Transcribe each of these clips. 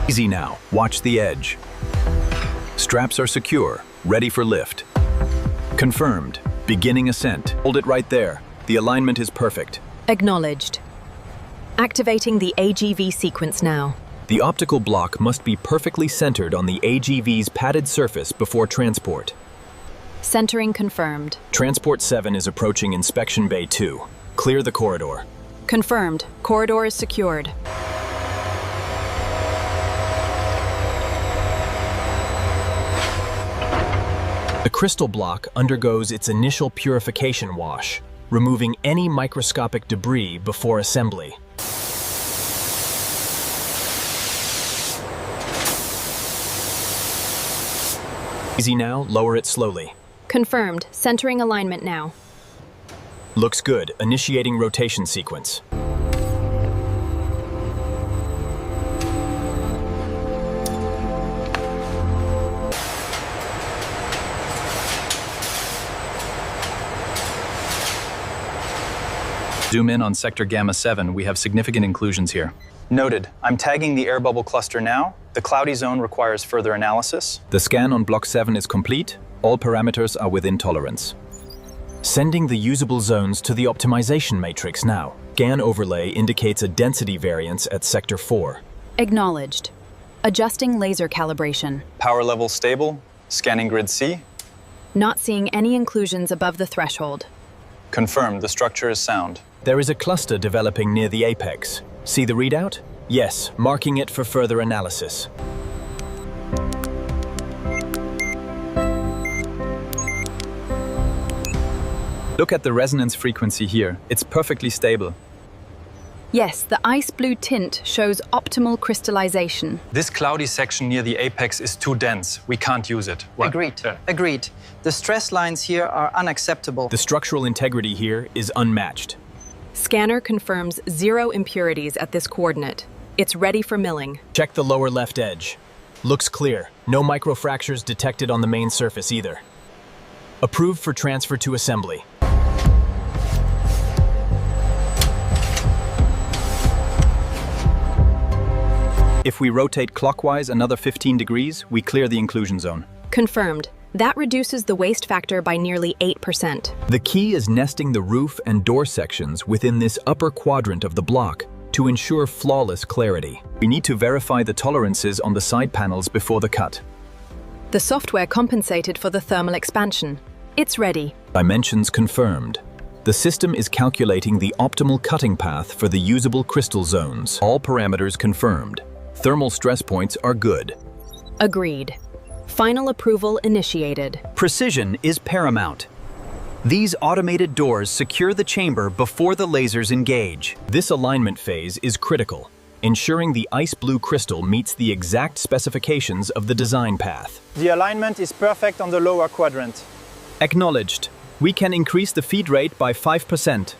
Easy now, watch the edge. Straps are secure, ready for lift. Confirmed, beginning ascent. Hold it right there. The alignment is perfect. Acknowledged. Activating the AGV sequence now. The optical block must be perfectly centered on the AGV's padded surface before transport. Centering confirmed. Transport 7 is approaching Inspection Bay 2. Clear the corridor. Confirmed. Corridor is secured. The crystal block undergoes its initial purification wash, removing any microscopic debris before assembly. Easy now, lower it slowly. Confirmed. Centering alignment now. Looks good. Initiating rotation sequence. Zoom in on sector Gamma 7. We have significant inclusions here. Noted. I'm tagging the air bubble cluster now. The cloudy zone requires further analysis. The scan on Block 7 is complete. All parameters are within tolerance. Sending the usable zones to the optimization matrix now. Scan overlay indicates a density variance at Sector 4. Acknowledged. Adjusting laser calibration. Power level stable. Scanning grid C. Not seeing any inclusions above the threshold. Confirmed. The structure is sound. There is a cluster developing near the apex. See the readout? Yes, marking it for further analysis. Look at the resonance frequency here. It's perfectly stable. Yes, the ice blue tint shows optimal crystallization. This cloudy section near the apex is too dense. We can't use it. Agreed. Agreed. The stress lines here are unacceptable. The structural integrity here is unmatched. Scanner confirms 0 impurities at this coordinate. It's ready for milling. Check the lower left edge. Looks clear. No microfractures detected on the main surface either. Approved for transfer to assembly. If we rotate clockwise another 15 degrees, we clear the inclusion zone. Confirmed. That reduces the waste factor by nearly 8%. The key is nesting the roof and door sections within this upper quadrant of the block to ensure flawless clarity. We need to verify the tolerances on the side panels before the cut. The software compensated for the thermal expansion. It's ready. Dimensions confirmed. The system is calculating the optimal cutting path for the usable crystal zones. All parameters confirmed. Thermal stress points are good. Agreed. Final approval initiated. Precision is paramount. These automated doors secure the chamber before the lasers engage. This alignment phase is critical, ensuring the ice blue crystal meets the exact specifications of the design path. The alignment is perfect on the lower quadrant. Acknowledged. We can increase the feed rate by 5%.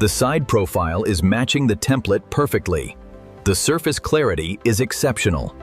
The side profile is matching the template perfectly. The surface clarity is exceptional.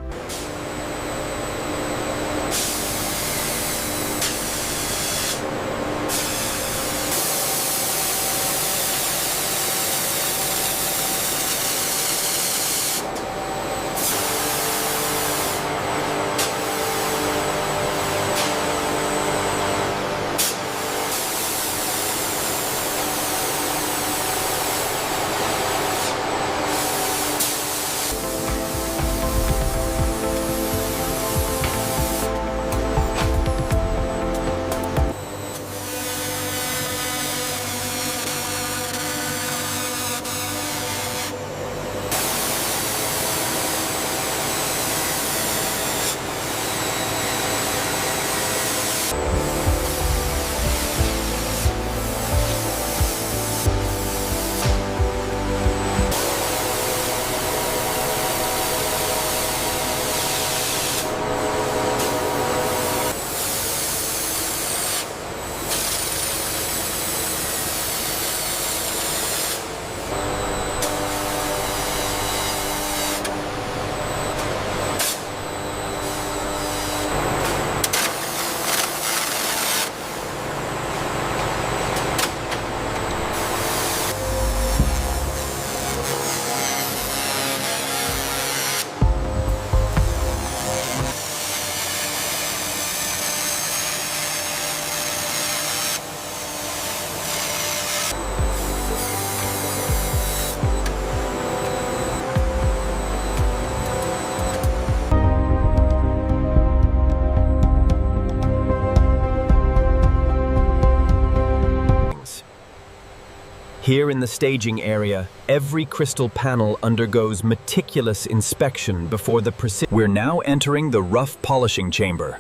Here in the staging area, every crystal panel undergoes meticulous inspection before the precision. We're now entering the rough polishing chamber.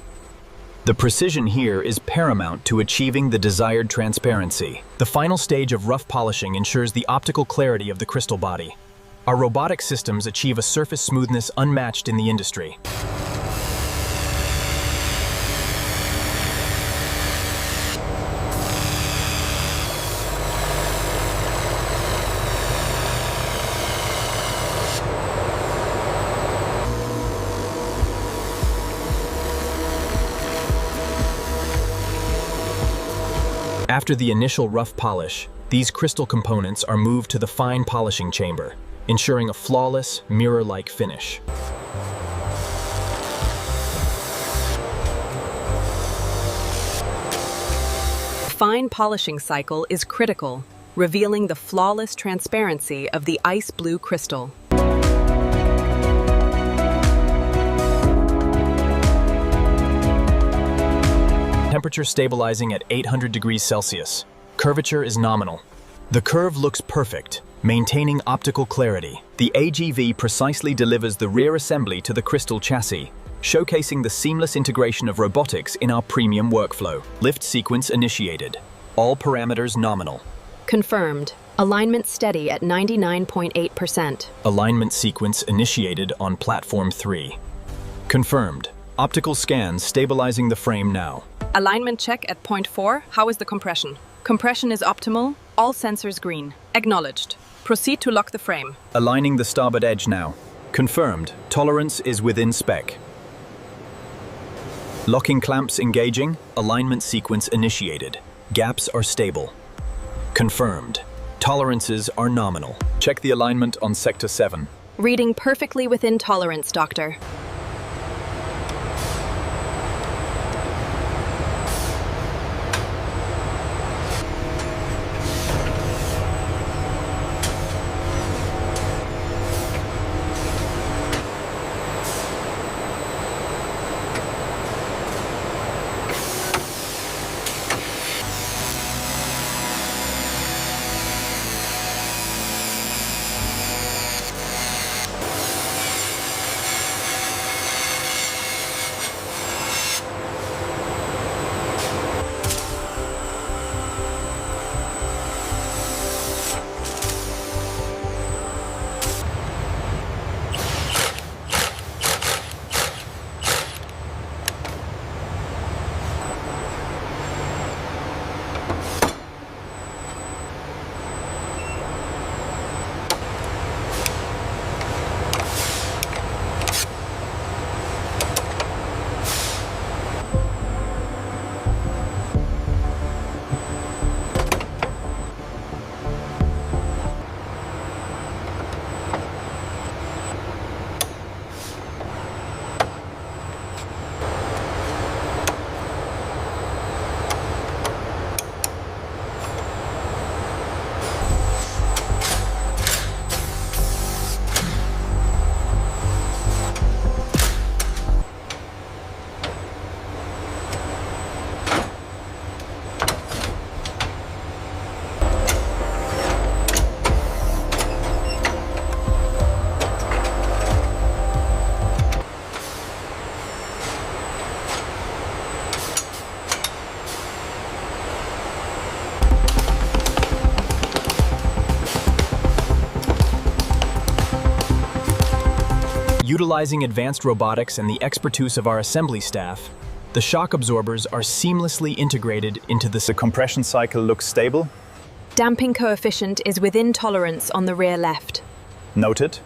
The precision here is paramount to achieving the desired transparency. The final stage of rough polishing ensures the optical clarity of the crystal body. Our robotic systems achieve a surface smoothness unmatched in the industry. After the initial rough polish, these crystal components are moved to the fine polishing chamber, ensuring a flawless, mirror-like finish. The fine polishing cycle is critical, revealing the flawless transparency of the ice blue crystal. Temperature stabilizing at 800 degrees Celsius. Curvature is nominal. The curve looks perfect, maintaining optical clarity. The AGV precisely delivers the rear assembly to the crystal chassis, showcasing the seamless integration of robotics in our premium workflow. Lift sequence initiated. All parameters nominal. Confirmed. Alignment steady at 99.8%. Alignment sequence initiated on platform 3. Confirmed. Optical scans stabilizing the frame now. Alignment check at point 4. How is the compression? Compression is optimal. All sensors green. Acknowledged. Proceed to lock the frame. Aligning the starboard edge now. Confirmed. Tolerance is within spec. Locking clamps engaging. Alignment sequence initiated. Gaps are stable. Confirmed. Tolerances are nominal. Check the alignment on Sector 7. Reading perfectly within tolerance, Doctor. Utilizing advanced robotics and the expertise of our assembly staff, the shock absorbers are seamlessly integrated into the compression cycle looks stable. Damping coefficient is within tolerance on the rear left. Noted.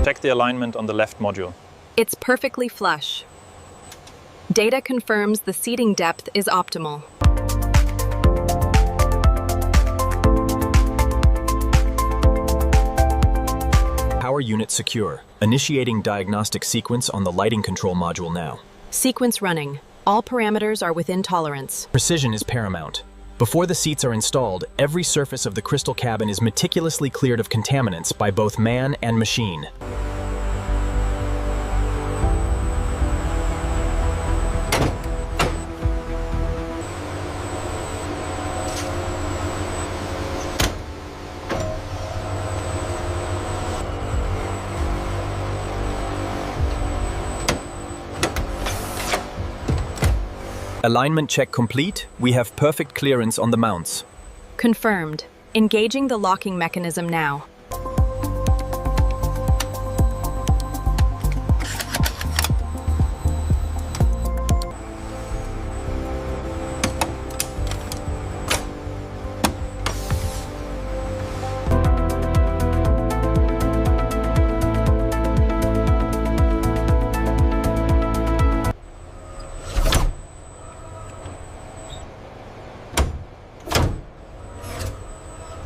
Check the alignment on the left module. It's perfectly flush. Data confirms the seating depth is optimal. Power unit secure. Initiating diagnostic sequence on the lighting control module now. Sequence running. All parameters are within tolerance. Precision is paramount. Before the seats are installed, every surface of the crystal cabin is meticulously cleared of contaminants by both man and machine. Alignment check complete. We have perfect clearance on the mounts. Confirmed. Engaging the locking mechanism now.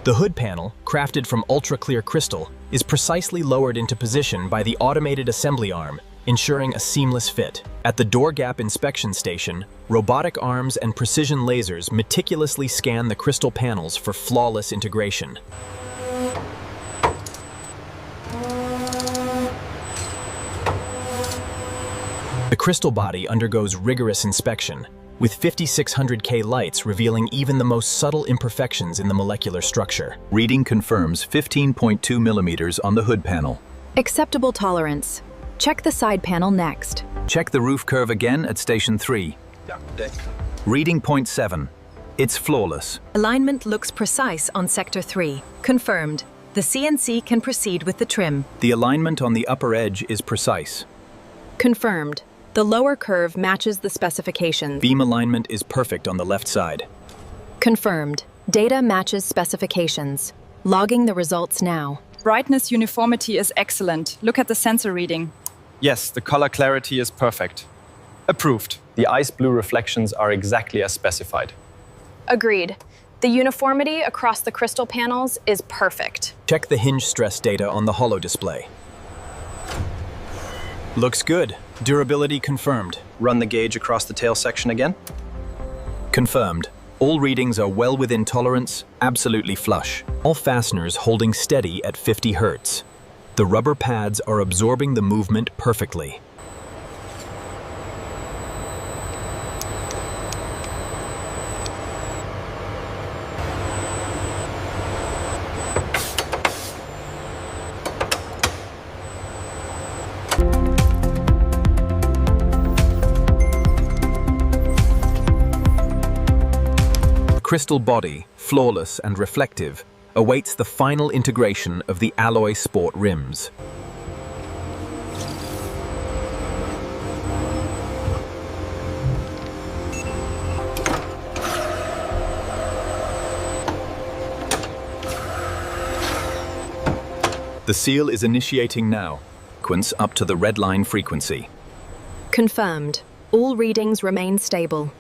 The hood panel, crafted from ultra-clear crystal, is precisely lowered into position by the automated assembly arm, ensuring a seamless fit. At the door gap inspection station, robotic arms and precision lasers meticulously scan the crystal panels for flawless integration. The crystal body undergoes rigorous inspection, with 5600K lights revealing even the most subtle imperfections in the molecular structure. Reading confirms 15.2 millimeters on the hood panel. Acceptable tolerance. Check the side panel next. Check the roof curve again at station 3. Reading 0.7. It's flawless. Alignment looks precise on sector 3. Confirmed. The CNC can proceed with the trim. The alignment on the upper edge is precise. Confirmed. The lower curve matches the specifications. Beam alignment is perfect on the left side. Confirmed. Data matches specifications. Logging the results now. Brightness uniformity is excellent. Look at the sensor reading. Yes, the color clarity is perfect. Approved. The ice blue reflections are exactly as specified. Agreed. The uniformity across the crystal panels is perfect. Check the hinge stress data on the holo display. Looks good. Durability confirmed. Run the gauge across the tail section again. Confirmed. All readings are well within tolerance, absolutely flush. All fasteners holding steady at 50 Hz. The rubber pads are absorbing the movement perfectly. Crystal body, flawless and reflective, awaits the final integration of the alloy sport rims. The seal is initiating now. Sequence up to the red line frequency. Confirmed. All readings remain stable.